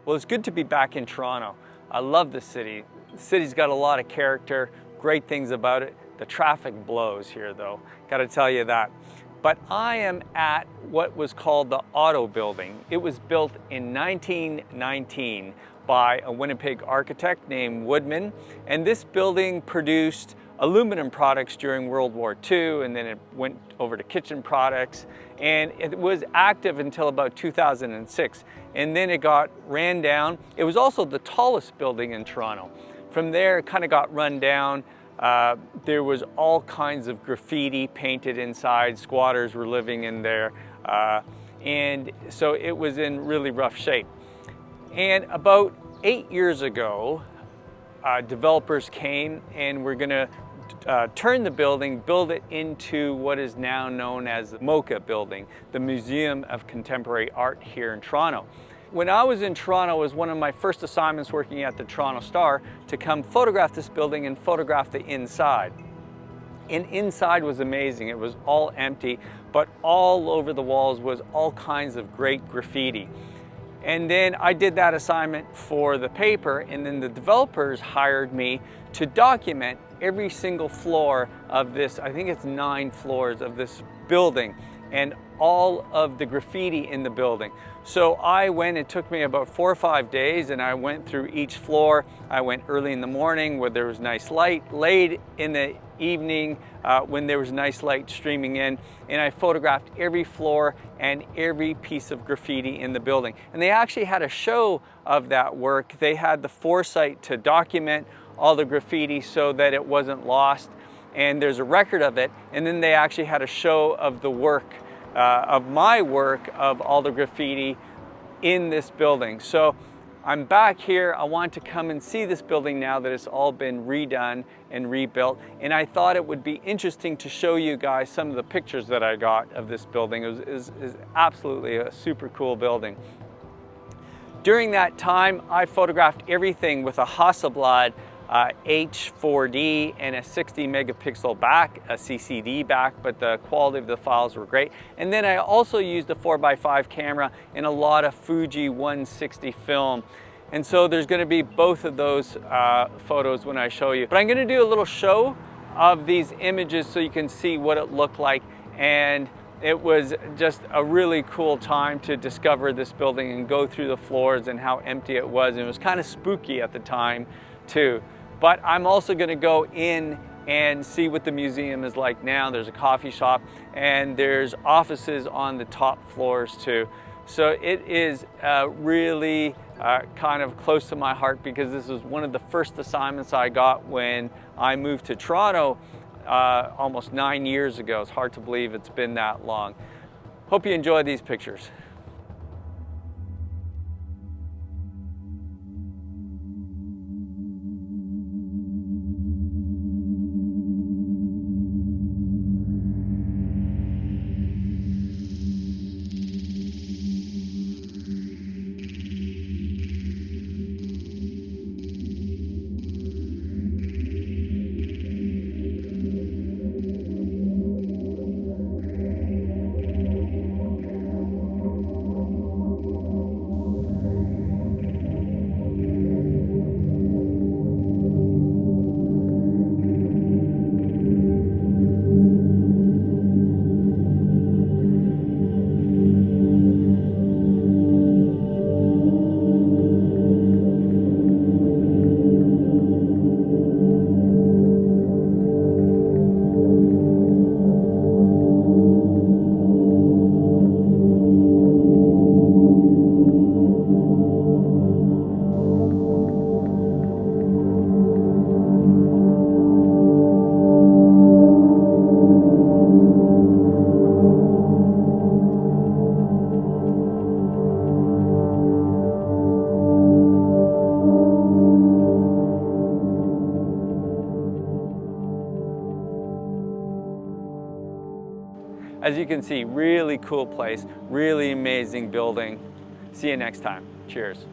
Well, it's good to be back in Toronto. I love the city. The city's got a lot of character, great things about it. The traffic blows here though, gotta tell you that. But I am at what was called the Auto Building. It was built in 1919 by a Winnipeg architect named Woodman, and this building produced aluminum products during World War II, and then it went over to kitchen products, and it was active until about 2006, and then it got ran down. It was also the tallest building in Toronto. From there, it kind of got run down. There was all kinds of graffiti painted inside. Squatters were living in there, and so it was in really rough shape. And about 8 years ago, developers came and were going to turn the building, build it into what is now known as the MoCA building, the Museum of Contemporary Art here in Toronto. When I was in Toronto, it was one of my first assignments working at the Toronto Star to come photograph this building and photograph the inside. And inside was amazing. It was all empty, but all over the walls was all kinds of great graffiti. And then I did that assignment for the paper, and then the developers hired me to document every single floor of this, I think it's 9 floors of this building, and all of the graffiti in the building. So I went, it took me about 4 or 5 days, and I went through each floor. I went early in the morning where there was nice light, late in the evening when there was nice light streaming in, and I photographed every floor and every piece of graffiti in the building. And they actually had a show of that work. They had the foresight to document all the graffiti so that it wasn't lost, and there's a record of it. And then they actually had a show of the work, of my work, of all the graffiti in this building. So I'm back here. I want to come and see this building now that it's all been redone and rebuilt. And I thought it would be interesting to show you guys some of the pictures that I got of this building. It is absolutely a super cool building. During that time, I photographed everything with a Hasselblad H4D and a 60 megapixel back, a CCD back, but the quality of the files were great. And then I also used a 4x5 camera and a lot of Fuji 160 film. And so there's going to be both of those photos when I show you. But I'm going to do a little show of these images so you can see what it looked like. And it was just a really cool time to discover this building and go through the floors and how empty it was. And it was kind of spooky at the time too. But I'm also going to go in and see what the museum is like now. There's a coffee shop and there's offices on the top floors too. So it is really kind of close to my heart because this was one of the first assignments I got when I moved to Toronto almost 9 years ago. It's hard to believe it's been that long. Hope you enjoy these pictures. As you can see, really cool place, really amazing building. See you next time. Cheers.